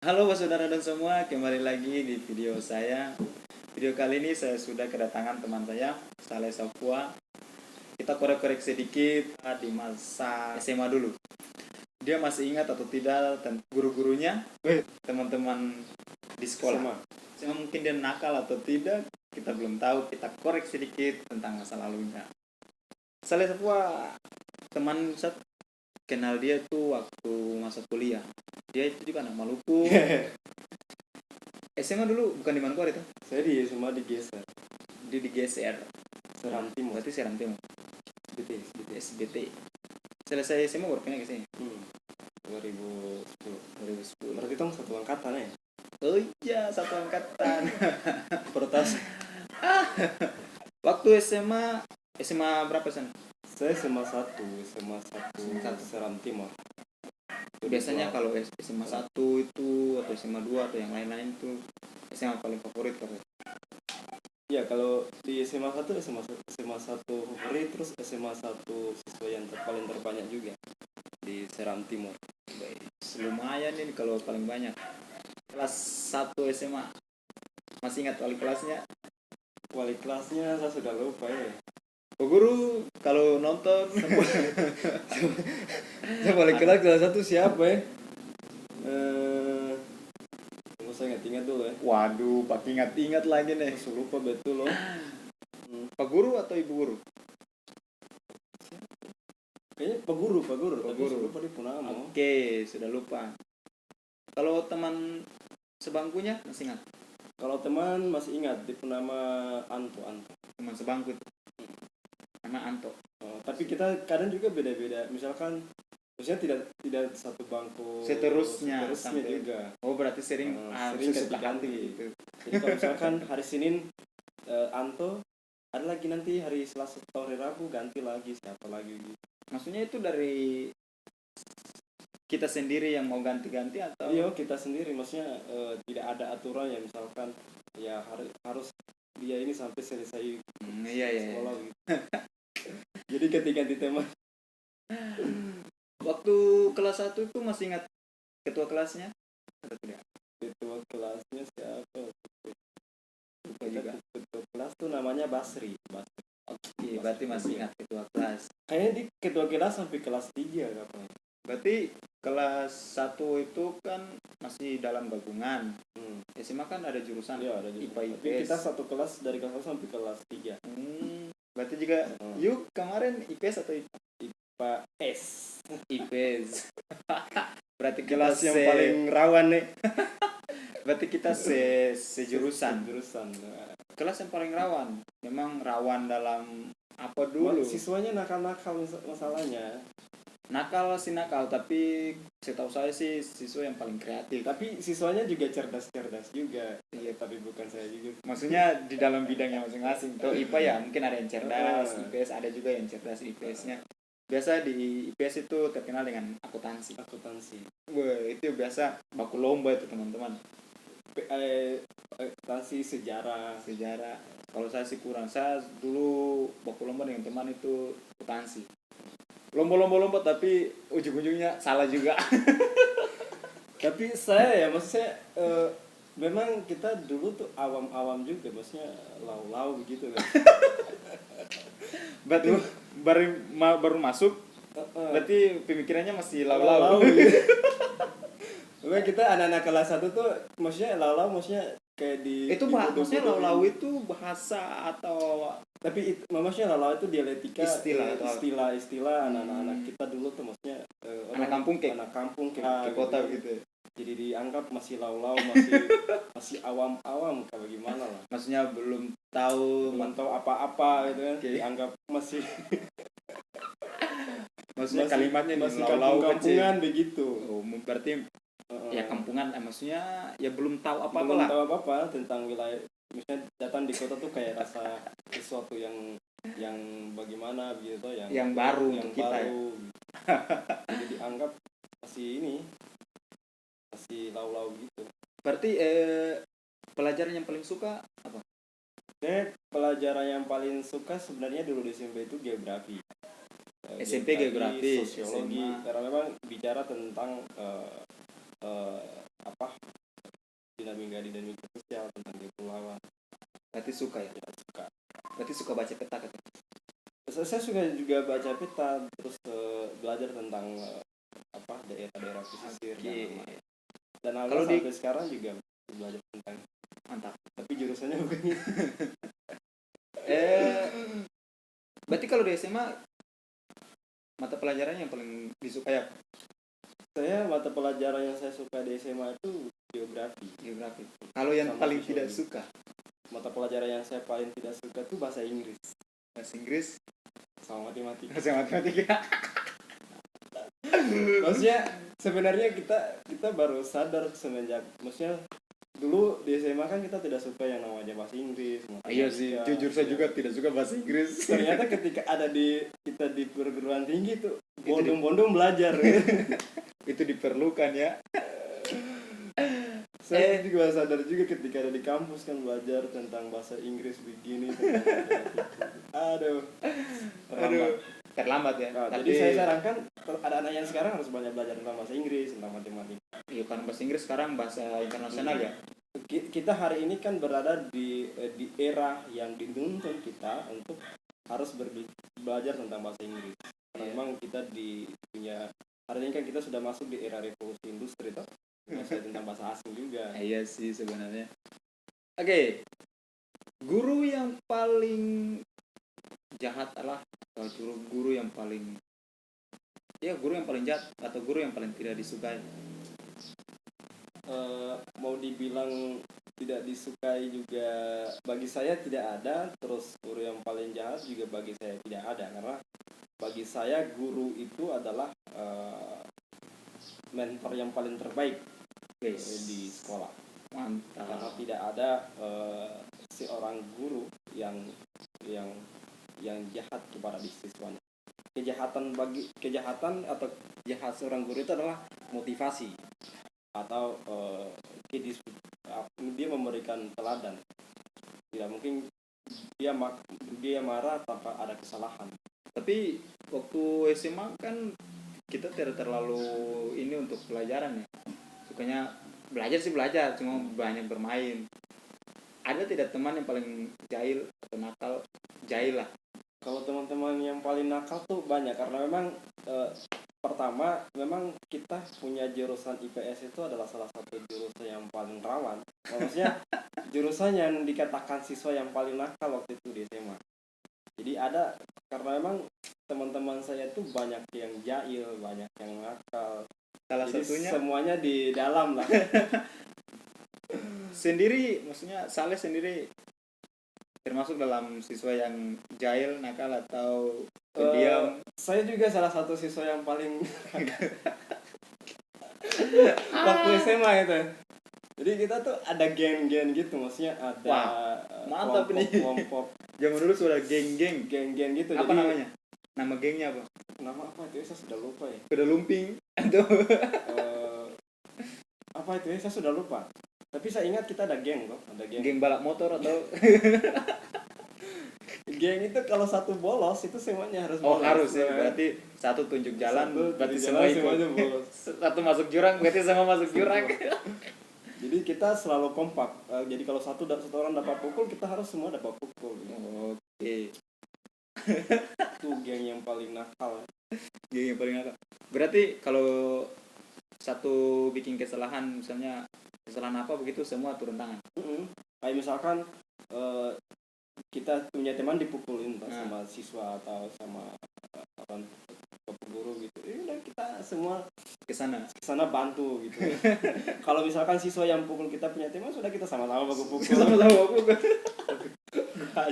Halo saudara dan semua, kembali lagi di video saya. Video kali ini saya sudah kedatangan teman saya, Saleh Safwa. Kita korek-korek sedikit di masa SMA dulu. Dia masih ingat atau tidak tentang guru-gurunya, teman-teman di sekolah. SMA mungkin dia nakal atau tidak, kita belum tahu. Kita korek sedikit tentang masa lalunya. Saleh Safwa, teman saya kenal dia tuh waktu masa kuliah. Dia itu juga anak Maluku. SMA dulu bukan di Manokwari itu? Saya di SMA digeser. Dia digeser. Seram Timur. Berarti Seram Timur. SBT. Selesai SMA baru pindah ke sini. 2010. Berarti tong satu angkatan ya? Oh iya, satu angkatan. Pertas. Waktu SMA berapa sana? Saya SMA 1 Seram Timur. Biasanya kalau SMA 1 itu atau SMA 2 atau yang lain-lain itu SMA paling favorit kalau. Ya, kalau di SMA 1 SMA 1 favorit, terus SMA 1 siswa yang paling terbanyak juga di Seram Timur. Baik, lumayan ini kalau paling banyak. Kelas 1 SMA. Masih ingat wali kelasnya? Wali kelasnya saya sudah lupa ya. Oh, guru kalau nonton Wali kelas 1 siapa ya? Saya ingat dulu ya. Waduh, Pak ingat lagi nih. Saya lupa betul loh. Pak guru atau ibu guru? Kayaknya Pak Guru. Pak Guru. Lupa dia nama. Oke, sudah lupa. Kalau teman sebangkunya masih ingat? Kalau teman masih ingat, dia nama Anto. Teman sebangku itu. Nama Anto. Tapi kita kadang juga beda-beda. Misalkan maksudnya tidak satu bangku Seterusnya juga. Oh, berarti sering ganti gitu. Jadi kalau misalkan hari Senin Anto, ada lagi nanti hari Selasa atau hari Rabu ganti lagi siapa lagi gitu. Maksudnya itu dari kita sendiri yang mau ganti-ganti atau? Iya, kita sendiri. Maksudnya tidak ada aturan ya, misalkan ya harus dia ini sampai selesai sekolah gitu. Jadi ganti tema. Waktu kelas 1 itu masih ingat ketua kelasnya? Atau tidak? Ketua kelasnya siapa? Lupa juga. Ketua kelas tuh namanya Basri. Oke, berarti masih ingat ketua kelas. Kayaknya di ketua kelas sampai kelas 3 kapan? Berarti kelas 1 itu kan masih dalam gabungan. SMA kan ada jurusan ada IPA IPS. Tapi kita satu kelas dari kelas 1 sampai kelas 3. Berarti juga yuk kemarin IPS atau IPS. IPS. Berarti kelas yang paling rawan nih. Berarti kita sejurusan. Kelas yang paling rawan. Memang rawan dalam apa dulu? Siswanya nakal-nakal masalahnya. Nakal, tapi setahu saya sih siswa yang paling kreatif. Tapi siswanya juga cerdas juga. Iya, tapi bukan saya juga. Maksudnya di dalam bidangnya masing-masing. Tuh IPA ya mungkin ada yang cerdas, IPS ada juga yang cerdas IPS-nya. Biasa di IPS itu terkenal dengan akuntansi. Wah, itu biasa baku lomba itu teman-teman. Akuntansi, sejarah. Kalau saya sih kurang. Saya dulu baku lomba dengan teman itu akuntansi. Lomba tapi ujung-ujungnya salah juga. Tapi saya ya maksudnya memang kita dulu tuh awam-awam juga, maksudnya lau-lau begitu kan. Berarti baru masuk, berarti pemikirannya masih lau-lau. Memang kita anak-anak kelas 1 tuh maksudnya lau-lau, maksudnya kayak itu maksudnya lau-lau itu bahasa atau tapi maksudnya lau-lau itu dialektika, istilah anak-anak kita dulu tuh maksudnya anak kampung ke kota gitu. Jadi dianggap masih lau-lau, masih awam-awam kayak gimana lah. Maksudnya belum tahu apa-apa gitu kan. Dianggap masih maksudnya kalimatnya masih lau-lau kampungan begitu. Oh, berarti ya kampungan, maksudnya ya belum tahu apa-apa tentang wilayah. Misalnya datang di kota tuh kayak rasa sesuatu yang bagaimana gitu, yang baru untuk kita ya. Jadi dianggap masih lau-lau gitu. Berarti pelajaran yang paling suka apa? Pelajaran yang paling suka sebenarnya dulu di SMP itu geografi. SMP geografi, sosiologi, karena memang bicara tentang Berarti suka ya? Ya, suka. Berarti suka baca peta kan? Saya suka juga baca peta, terus belajar tentang daerah-daerah pesisir. Dan kalau sampai sekarang juga belajar tentang. Mantap. Tapi jurusannya bukan itu. Berarti kalau di SMA mata pelajaran yang paling disukai apa? Saya mata pelajaran yang saya suka di SMA itu geografi. Kalau yang paling tidak suka? Mata pelajaran yang saya paling tidak suka itu bahasa Inggris. Bahasa Inggris sama matematika. Maksudnya sebenarnya kita baru sadar semenjak, maksudnya dulu di SMA kan kita tidak suka yang namanya bahasa Inggris. Iya sih, jujur saya juga tidak suka bahasa Inggris. Ternyata ketika kita di perguruan tinggi tuh bondong-bondong belajar. Itu diperlukan ya. Saya juga sadar juga ketika ada di kampus kan belajar tentang bahasa Inggris begini. Aduh. Terlambat ya. Nah, tapi jadi saya sarankan ada anak yang sekarang harus banyak belajar tentang bahasa Inggris, tentang matematika. Iya, karena bahasa Inggris sekarang bahasa internasional ya. Kita hari ini kan berada di era yang dituntut kita untuk harus belajar tentang bahasa Inggris. Karena memang kita hari ini kan kita sudah masuk di era revolusi industri toh. Masih tentang bahasa asing juga. Iya sih sebenarnya. Oke. Guru yang paling jahat adalah guru yang paling jahat atau guru yang paling tidak disukai. Mau dibilang tidak disukai juga bagi saya tidak ada, terus guru yang paling jahat juga bagi saya tidak ada, karena bagi saya guru itu adalah mentor yang paling terbaik di sekolah. Mantap. Karena tidak ada seorang guru yang jahat kepada siswanya. Kejahatan atau jahat seorang guru itu adalah motivasi atau dia memberikan teladan. Tidak mungkin dia marah tanpa ada kesalahan. Tapi waktu SMA kan kita tidak terlalu ini untuk pelajaran ya. Sukanya belajar, cuma banyak bermain. Ada tidak teman yang paling jahil atau nakal? Jahil lah. Kalau teman-teman yang paling nakal tuh banyak, karena memang pertama memang kita punya jurusan IPS itu adalah salah satu jurusan yang paling rawan. Maksudnya jurusan yang dikatakan siswa yang paling nakal waktu itu di SMA. Jadi ada, karena memang teman-teman saya tuh banyak yang jahil, banyak yang nakal. Salah jadi satunya semuanya di dalam lah. Sendiri, maksudnya Saleh sendiri termasuk dalam siswa yang jahil, nakal atau pendiam? Saya juga salah satu siswa yang paling waktu SMA itu. Jadi kita tuh ada geng-geng gitu, maksudnya ada mantap kelompok. Zaman dulu sudah geng-geng gitu. Apa namanya? Nama gengnya apa? Nama apa itu? Saya sudah lupa ya. Kuda lumping atau apa itu? Saya sudah lupa. Tapi saya ingat kita ada geng kok, geng balap motor atau geng itu kalau satu bolos itu semuanya harus bolos. Harus ya, berarti satu tunjuk jalan, berarti semuanya bolos. Satu masuk jurang, berarti semua masuk jurang. Jadi kita selalu kompak. Jadi kalau satu orang dapat pukul, kita harus semua dapat pukul. Oke. Itu geng yang paling nakal. Berarti kalau satu bikin kesalahan, misalnya kesalahan apa begitu, semua turun tangan. Kayak misalkan kita punya teman dipukulin sama siswa atau sama guru gitu, udah kita semua kesana bantu gitu. Kalau misalkan siswa yang pukul kita punya teman, sudah kita sama-sama baku pukul.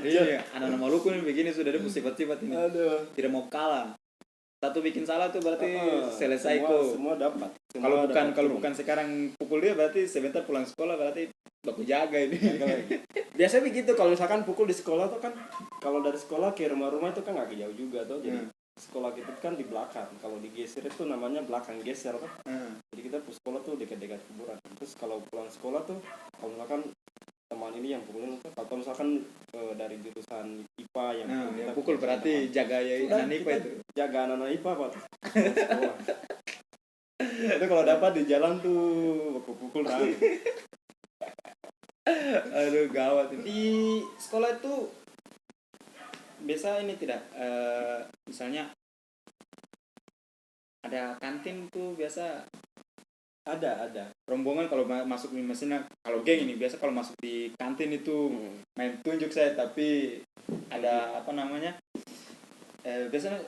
Iya, anak-anak Maluku nih begini sudah ada sifat-sifat ini. Aduh. Tidak mau kalah. Satu bikin salah tuh berarti selesai kok. Semua dapat. Kalau bukan sekarang pukul dia, berarti sebentar pulang sekolah berarti baku jaga ini. Biasanya begitu, kalau misalkan pukul di sekolah tuh kan, kalau dari sekolah ke rumah-rumah itu kan nggak jauh juga tuh. Jadi sekolah kita kan di belakang. Kalau digeser itu namanya belakang geser tuh. Jadi kita sekolah tuh dekat-dekat kuburan. Terus kalau pulang sekolah tuh, kalau misalkan teman ini yang pukulin, atau misalkan dari jurusan IPA yang pukul berarti jaga anak IPA itu. Jaga anak IPA Pak. Itu kalau dapat di jalan tuh pukul Aduh gawat. Di sekolah itu biasa ini tidak misalnya ada kantin tuh biasa Ada. rombongan kalau masuk nih mesinnya, kalau geng ini biasa kalau masuk di kantin itu main tunjuk saya, tapi ada apa namanya biasanya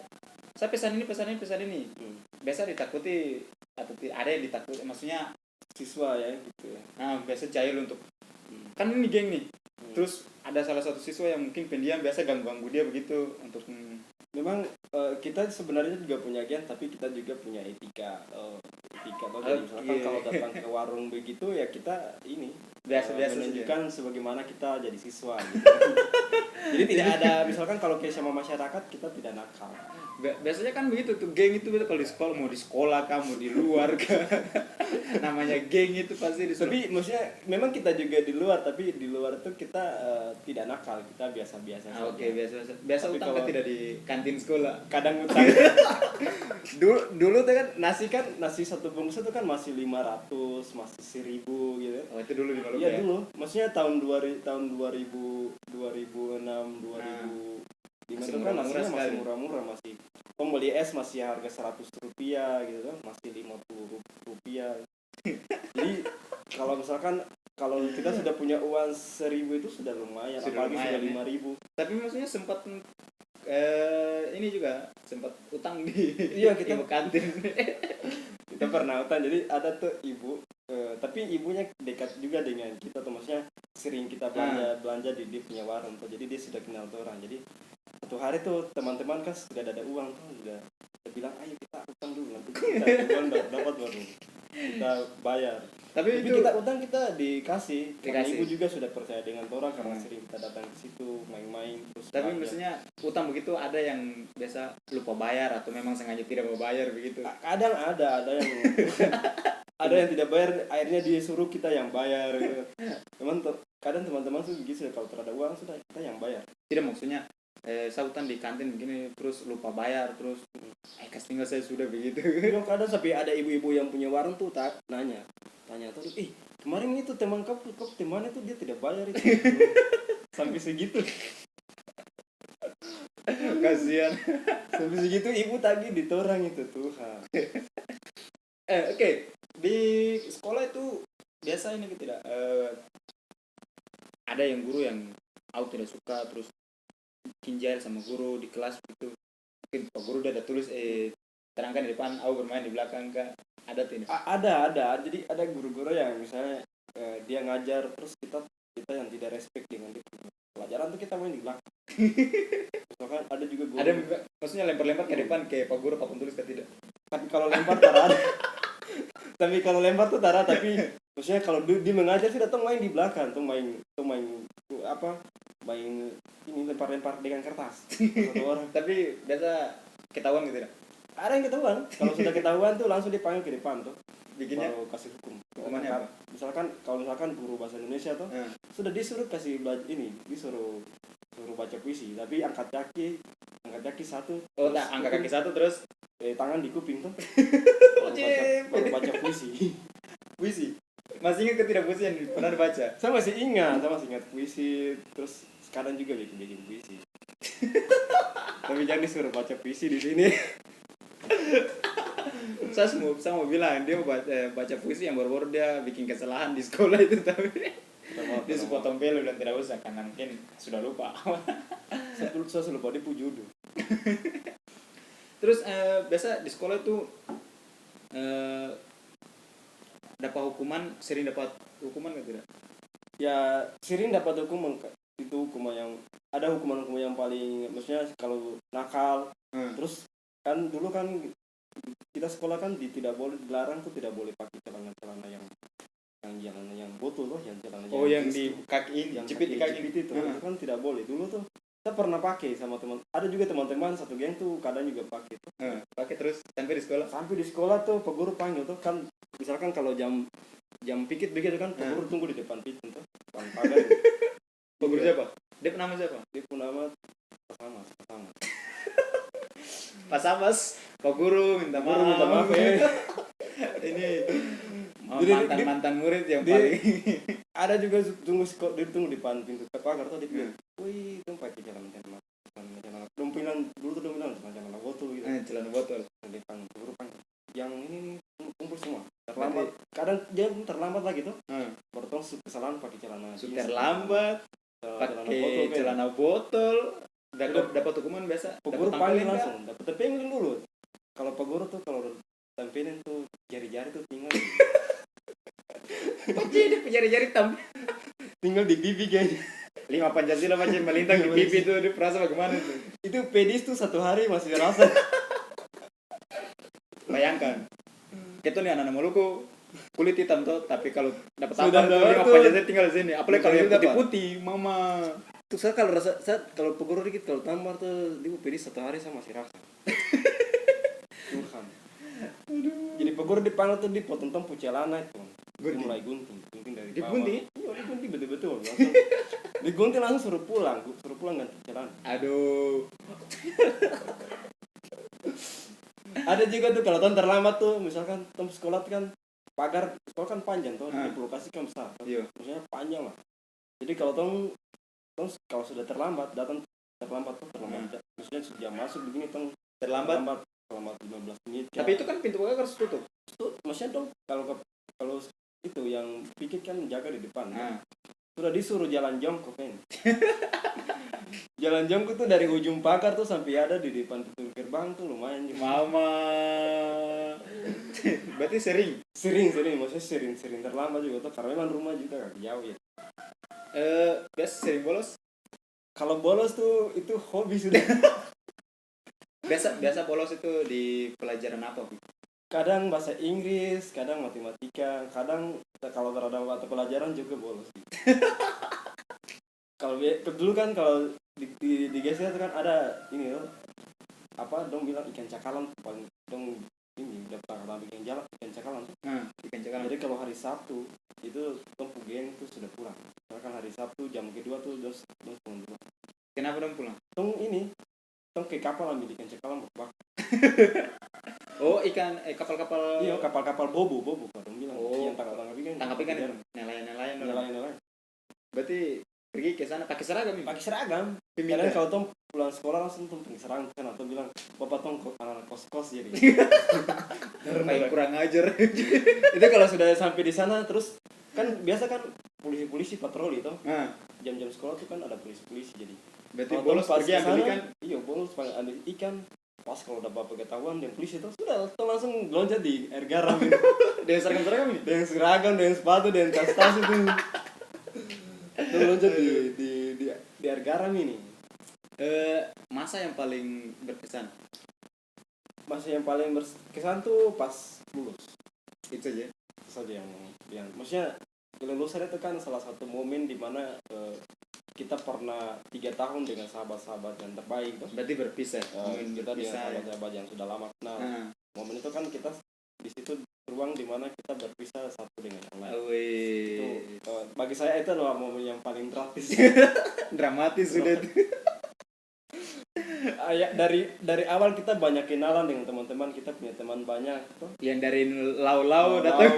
saya pesan ini biasa ditakuti atau ada yang ditakuti, maksudnya Siswa ya gitu ya. nah biasa jahil untuk kan ini geng nih, terus ada salah satu siswa yang mungkin pendiam, biasa ganggu dia begitu untuk Memang kita sebenarnya juga punya geng, tapi kita juga punya etika. Etika tuh, jadi misalkan kalau datang ke warung begitu ya kita ini biasa menunjukkan sebagaimana kita jadi siswa gitu. Jadi tidak ada, misalkan kalau kayak sama masyarakat kita tidak nakal. Biasanya kan begitu tuh, geng itu kalau di sekolah, mau di sekolah kamu di luar kan namanya geng itu pasti di. Tapi maksudnya memang kita juga di luar, tapi di luar itu kita tidak nakal, kita biasa-biasa saja. Oke, biasa Tapi utang kalau kan tidak di kantin sekolah. kadang utang dulu tuh kan nasi satu bungkus itu kan masih 500, masih 1000 gitu. Oh, itu dulu di Maluku Iya ya. dulu, maksudnya tahun 2006, 2005 itu kan nasinya masih murah-murah, masih beli es masih harga Rp100 gitu kan, masih Rp50. Jadi kalau misalkan kalau kita sudah punya uang 1000 itu sudah lumayan, apalagi sudah 5.000. Tapi maksudnya sempat ini juga sempat utang di Iya, kita ibu kantin. kita pernah utang, jadi ada tuh ibu tapi ibunya dekat juga dengan kita tuh, maksudnya sering kita belanja di dia punya warung tuh, jadi dia sudah kenal tuh orang. Jadi satu hari tuh teman-teman kan sudah ada uang tuh, sudah bilang ayo kita utang dulu, nanti kita uang dapat baru kita bayar. Tapi itu kita utang, kita dikasih. Karena ibu juga sudah percaya dengan orang karena sering kita datang ke situ main-main terus. Tapi maksudnya utang begitu ada yang biasa lupa bayar atau memang sengaja tidak mau bayar begitu. Kadang ada yang ada yang tidak bayar, akhirnya dia suruh kita yang bayar gitu. Memang kadang teman-teman tuh begitu, kalau terada uang sudah kita yang bayar. Tidak, maksudnya saya utang di kantin begini terus lupa bayar, terus kas tinggal saya sudah begitu. Kadang sampai ada ibu-ibu yang punya warung tuh tanya tuh, kemarin itu teman kamu temannya tuh dia tidak bayar itu. Sampai segitu. Kasihan. Sampai segitu ibu tagih ditorang itu Tuhan. Oke. Di sekolah itu biasa ini tidak ada yang guru yang aku tidak suka, terus kinjal sama guru di kelas gitu. Mungkin Pak Guru udah ada tulis terangkan di depan, aku bermain di belakang kak. Ada tidak? Ada. Jadi ada guru-guru yang misalnya dia ngajar terus kita yang tidak respect dengan dia. Pelajaran tuh kita main di belakang. Misalkan ada juga guru. Ada maksudnya lempar-lempar ke depan kayak Pak Guru papan tulis kan tidak? Tapi kalau lempar tarah. Tapi maksudnya kalau dia mengajar sih datang main di belakang, tuh main ini lempar-lempar dengan kertas. Satu orang. Tapi biasa ketahuan gitu tidak? Ada yang ketahuan. Kalau sudah ketahuan tuh langsung dipanggil ke depan tuh. Bikinnya baru kasih hukum. Hukumannya apa? Misalkan guru bahasa Indonesia tuh sudah disuruh disuruh baca puisi, tapi angkat kaki satu. Oh, tak angkat kaki satu terus tangan di kuping tuh. baru baca puisi. Puisi. Masih ingat tidak puisi yang pernah dibaca? Saya masih ingat puisi, terus sekarang juga bikin puisi. Tapi jangan disuruh baca puisi di sini. Saya mau bilang dia mau baca puisi yang baru-baru dia bikin kesalahan di sekolah itu, tapi dia sepotong pelu dan tidak usah karena mungkin sudah lupa. Saya lupa dia pujudu. Terus biasa di sekolah itu dapat hukuman, sering dapat hukuman nggak tidak? Ya sering dapat hukuman, itu hukuman yang paling, maksudnya kalau nakal. Terus kan dulu kan kita sekolah kan tidak boleh, dilarang tuh tidak boleh pakai celana yang botol loh, yang celana yang di kaki, yang jepit di kaki itu kan tidak boleh. Dulu tuh kita pernah pakai sama ada juga teman-teman satu geng tuh kadang juga pakai tuh. Pakai terus sampai di sekolah tuh Pak Guru panggil tuh kan, misalkan kalau jam pikir begitu kan Pak Guru tunggu di depan pintu tuh, depan pagar. Pak Guru siapa? Dia nama siapa? Dia nama sama Pak Samas, Pak Guru minta maaf ya. Ini Oh, Jadi mantan murid yang dia- paling ada juga ditunggu di depan pintu pagar tuh, dia bilang, wih itu pakai jalan dompilan dulu tuh dompilan celana botol gitu celana botol. di depan grupan yang ini nih kumpul semua terlambat, kadang dia terlambat lagi tuh baru tong kesalahan pakai celana jeans, Terlambat pakai celana botol, dapat hukuman biasa. Pak Dapat guru tampelin panggil nggak? langsung, dapat tempelin dulu. Kalau Pak guru tuh kalau tampilin tuh jari-jari tuh Jadi jari-jari tinggal di pipi kayaknya. 5 Pancasila macam melintang di pipi itu, dia perasa bagaimana tuh? Itu pedis tuh 1 hari masih rasa. Bayangkan, kita nih anak-anak Maluku kulit hitam tuh, tapi kalau dapat Sudah apa tuh 5 tuh. Pancasila tinggal di sini. Apalagi kalau yang Sudah, Pak. putih-putih, mama. Tuh saya kalau rasa, kalau Pak guru dikit kalau tambah tuh dia pedis 1 hari saya masih rasa. Tuhan. Jadi Pak guru dipanggil tuh dipotong tempu celana itu. Gunting. Mulai gunting dari bawah. Digunting? Iya, digunting betul-betul. Langsung digunting langsung suruh pulang ganti celana. Aduh. Ada juga tuh kalau tahun terlambat tuh, misalkan tom sekolah tuh kan pagar sekolah kan panjang tuh, di lokasi kan besar. Iya. Maksudnya panjang lah. Jadi kalau kalau sudah terlambat datang terlambat, maksudnya sudah masuk begini Terlambat. terlambat 15 menit. Tapi itu kan pintu pagar harus tutup. Itu maksudnya dong kalau itu yang pikir kan jaga di depan. Sudah disuruh jalan jongkok kan. Jalan jongkok tuh dari ujung pagar tuh sampai ada di depan pintu gerbang tuh lumayan juga. Mama. Berarti sering. Maksudnya sering terlambat juga tuh karena memang rumah juga gak jauh ya. Biasa sering bolos. Kalau bolos tuh itu hobi sudah. Biasa bolos itu di pelajaran apa? Kadang bahasa Inggris, kadang matematika, kadang kalau ada mata pelajaran juga bolos. Kalau dulu kan kalau di geser itu kan ada ini loh, apa dong bilang ikan cakalang paling dong ini dapat bikin jalan ikan cakalang tuh. Ikan cakalang. Jadi kalau hari Sabtu itu dong geng tuh sudah pulang. Karena hari Sabtu jam kedua tuh dong pulang dulu. Kenapa dong pulang? Dong ke kapal ambil ikan cakalang berbak. Oh, kapal-kapal. Iya, kapal-kapal bobo dong bilang. Oh. Yang tangkap ikan. Tangkap ikan itu. Nelayan. Nelayan. Berarti pergi ke sana pakai seragam ini. Pakai seragam. Kadang kalau tom pulang sekolah langsung tom pakai seragam kan atau bilang bapak tom anak kos jadi. Kayak kurang ajar. Itu kalau sudah sampai di sana terus kan biasa kan polisi patroli toh. Jam-jam sekolah tuh kan ada polisi jadi. Berarti bolos pergi ambil ikan. Iya, bolos ambil ikan. Pas kalau udah bapak ketahuan dan polisi itu sudah langsung loncat di air garam. Dengan seragam ini. Dengan seragam, dengan sepatu, dengan tas itu. Loncat di air garam ini. Masa yang paling berkesan. Masa yang paling berkesan tuh pas lulus. Itu aja. Itu saja yang maksudnya kelulusan itu kan salah satu momen di mana kita pernah 3 tahun dengan sahabat-sahabat yang terbaik tuh. Berarti berpisah. Kita dengan sahabat-sahabat yang sudah lama kenal. Momen itu kan kita di situ ruang di mana kita berpisah satu dengan yang lain. Itu bagi saya itu adalah momen yang paling dramatis sudah. Dari awal kita banyak kenalan dengan teman-teman, kita punya teman banyak tuh. Yang dari lau datang.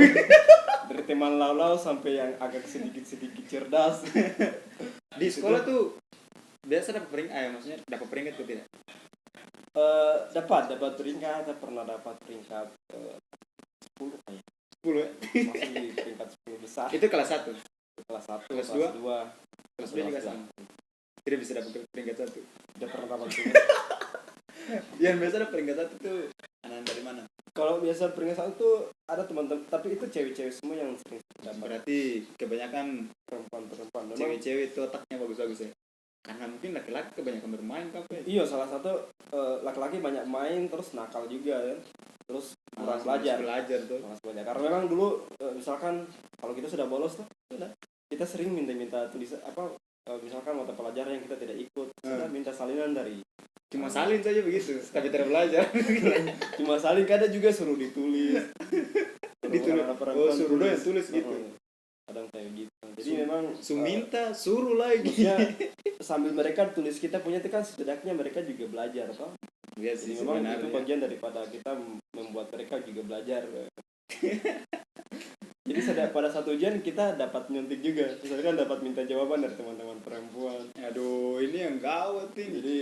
Dari teman lau sampai yang agak sedikit cerdas. Di sekolah tuh biasa dapat peringkat, maksudnya dapat peringkat tuh tidak? Dapat peringkat, saya pernah dapat peringkat 10 kayak. 10 ya? Masih di peringkat 10 besar. Itu kelas 1. Kelas 1, kelas 2. Kelas 2 juga sama. Tidak bisa dapat peringkat 1. Udah pernah dapat peringkat. Yang biasa dapat peringkat 1 tuh anak dari mana? Kalau biasa peringkat 1 tuh ada teman-teman, tapi itu cewek-cewek semua yang sering dapat. Berarti kebanyakan perempuan. Cewek-cewek itu otaknya bagus-bagus ya. Karena mungkin laki-laki kebanyakan bermain kafe. Iya, salah satu laki-laki banyak main terus nakal juga kan. Terus kurang belajar tuh. Karena memang dulu misalkan kalau kita sudah bolos tuh, kita sering minta tulisan misalkan mata pelajaran yang kita tidak ikut, kita minta salinan dari. Cuma salin saja begitu, tapi tidak belajar. Cuma salin, kadang juga suruh ditulis. Suruh doang tulis gitu. Kadang kayak gitu. Jadi memang minta suruh lagi. Ya, sambil mereka tulis kita punya itu kan setidaknya mereka juga belajar toh. Yes, jadi memang itu bagian daripada kita membuat mereka juga belajar. Jadi pada satu ujian kita dapat nyuntik juga, misalkan dapat minta jawaban dari teman-teman perempuan. Aduh, ini yang gawat ini. Jadi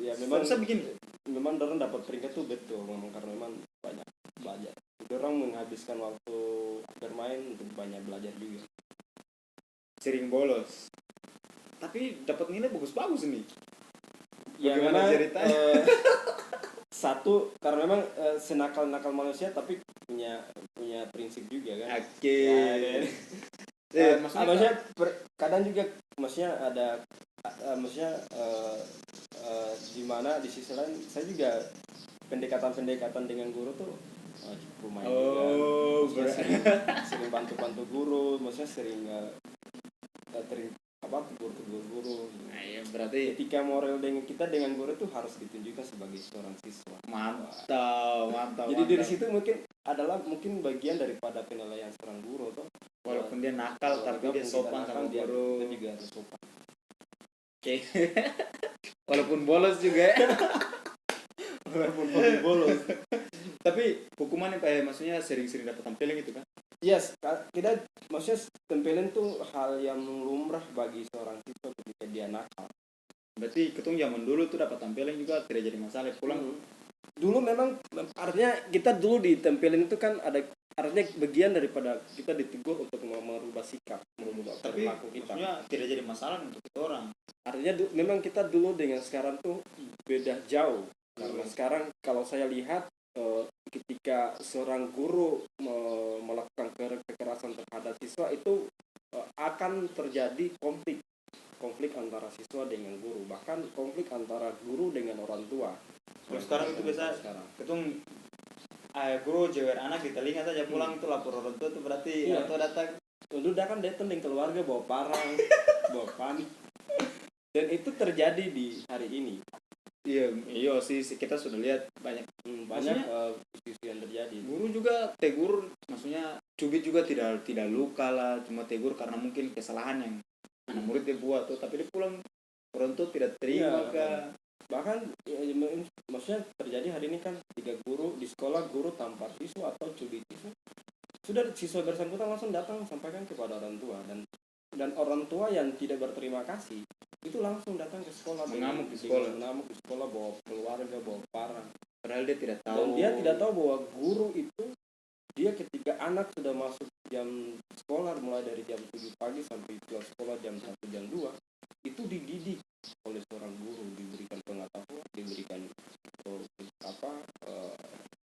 ya memang Bisa bikin orang dapat peringkat tuh betul memang karena memang banyak belajar. Jadi orang menghabiskan waktu bermain untuk banyak belajar juga. sering bolos. Tapi dapat nilai bagus-bagus nih. Ya Bagaimana memang ceritanya? satu karena memang senakal-nakal manusia tapi punya prinsip juga kan. Oke. Ya, Maksudnya kadang juga maksudnya ada maksudnya di mana di sisi lain saya juga pendekatan dengan guru tuh lumayan juga. Maksudnya sering bantu guru, maksudnya sering tegur guru. Nah, ya, berarti Etika moral dengan guru tuh harus ditunjukkan sebagai seorang siswa. mantap. Jadi dari situ mungkin bagian daripada penilaian seorang guru tuh. Walaupun dia nakal tapi dia sopan sama guru. Dia juga harus sopan. Oke. Walaupun bolos juga. Walaupun bolos. Tapi hukumannya maksudnya sering-sering dapat tampilan gitu kan? Yes, kita maksudnya tempelin tuh hal yang lumrah bagi seorang siswa ketika dia nakal. Berarti ketung zaman dulu tuh dapat tampilan juga tidak jadi masalah pulang. Dulu memang artinya kita dulu ditempelin itu kan ada artinya bagian daripada kita ditegur untuk merubah sikap, merubah Tapi perilaku kita. maksudnya tidak jadi masalah untuk kita orang. Artinya memang kita dulu dengan sekarang tuh beda jauh. Karena sekarang kalau saya lihat ketika seorang guru melakukan kekerasan terhadap siswa itu akan terjadi konflik antara siswa dengan guru, bahkan konflik antara guru dengan orang tua. Terus sekarang itu biasa ketung guru jewer anak di telinga saja pulang itu lapor orang tua itu berarti orang tua datang. Udah kan datang dengan keluarga bawa parang, bawa panik. Dan itu terjadi di hari ini. Iya sih kita sudah lihat banyak isu yang terjadi. Guru juga tegur, maksudnya cubit juga tidak luka lah, cuma tegur karena mungkin kesalahan yang anak murid dia buat tuh, tapi dia pulang orang tua tidak terima kah. Bahkan maksudnya terjadi hari ini kan 3 guru di sekolah, guru tampar siswa atau cubit siswa. Sudah siswa bersangkutan langsung datang sampaikan kepada orang tua dan orang tua yang tidak berterima kasih itu langsung datang ke sekolah mengamuk di sekolah bawa keluarga bawa parang, padahal dia tidak tahu. dan dia tidak tahu bahwa guru itu dia ketika anak sudah masuk jam sekolah mulai dari jam 7 pagi sampai pulang sekolah jam 1 jam 2 itu dididik oleh seorang guru, diberikan pengetahuan, diberikan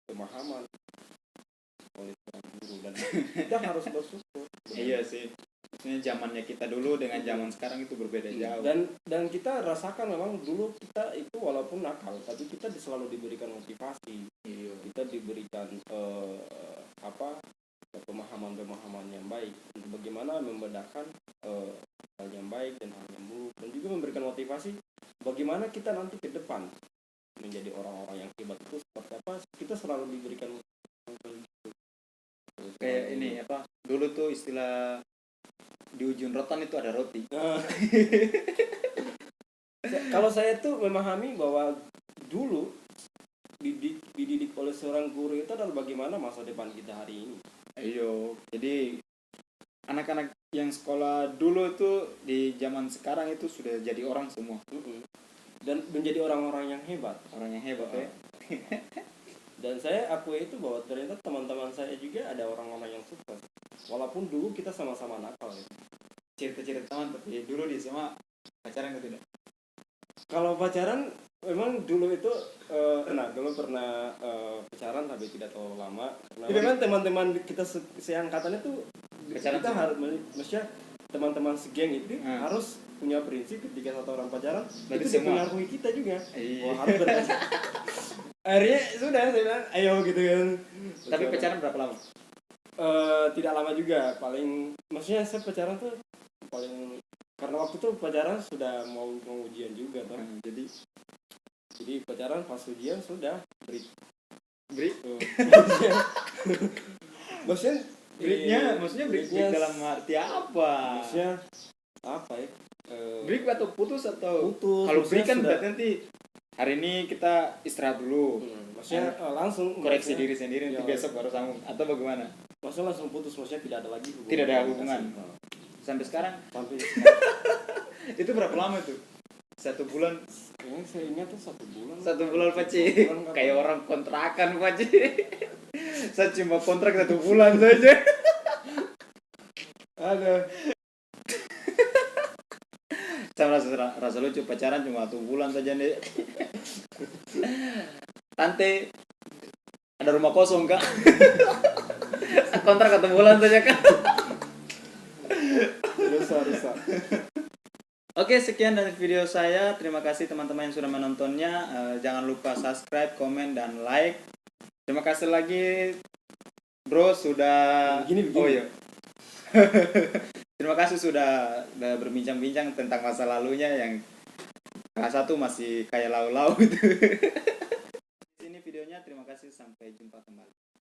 pemahaman oleh seorang guru, dan kita harus bersyukur. Iya sih, maksudnya zamannya kita dulu dengan zaman sekarang itu berbeda jauh. Dan kita rasakan memang dulu kita itu walaupun nakal tapi kita selalu diberikan motivasi. Kita diberikan pemahaman yang baik untuk bagaimana membedakan hal yang baik dan hal yang buruk, dan juga memberikan motivasi bagaimana kita nanti ke depan menjadi orang-orang yang hebat itu seperti apa. Kita selalu diberikan kayak ini dulu tuh istilah di ujung rotan itu ada roti. Kalau saya tuh memahami bahwa dulu dididik oleh seorang guru itu adalah bagaimana masa depan kita hari ini. Jadi anak-anak yang sekolah dulu itu di zaman sekarang itu sudah jadi orang semua. Dan menjadi orang-orang yang hebat. Ya. Dan saya akui itu bahwa ternyata teman-teman saya juga ada orang-orang yang sukses. Walaupun dulu kita sama-sama nakal ya. Cerita-cerita teman, tapi dulu di SMA pacaran atau tidak? Kalau pacaran memang dulu itu dulu pernah pacaran tapi tidak terlalu lama. Memang teman-teman kita seangkatan itu pacaran kita harus maksudnya teman-teman segeng itu harus punya prinsip ketika satu orang pacaran itu mempengaruhi kita juga. Wah, harus berpacaran. Akhirnya sudah saya bilang ayo gitu kan. Tapi pacaran berapa lama? Tidak lama juga, paling maksudnya saya pacaran tuh paling karena waktu itu pacaran sudah mau ujian juga kan. Jadi pacaran pas ujian sudah break. Maksudnya break dalam arti apa? Maksudnya apa ya? Break atau putus atau putus. Kalau break kan berarti nanti hari ini kita istirahat dulu. Maksudnya langsung koreksi diri sendiri nanti besok baru sambung atau bagaimana? Maksudnya langsung putus, maksudnya tidak ada lagi hubungan. Tidak ada komunikasi. hubungan. Oh. Sampai sekarang Sampai itu berapa lama tuh? 1 bulan. kayaknya saya ingat tuh 1 bulan. 1 bulan Paci. 1 bulan, Kayak orang kontrakan Paci. Saya cuma kontrak 1 bulan saja. Ada. Saya rasa lucu, pacaran cuma 1 bulan saja nih. Tante, ada rumah kosong kak? Kontrak 1 bulan saja kak. Rusak. Oke, sekian dari video saya. Terima kasih teman-teman yang sudah menontonnya. Jangan lupa subscribe, komen, dan like. Terima kasih lagi bro sudah Begini. Oh iya. Terima kasih sudah berbincang-bincang tentang masa lalunya yang kelas 1 masih kayak lau-lau gitu. Di sini videonya, terima kasih, sampai jumpa kembali.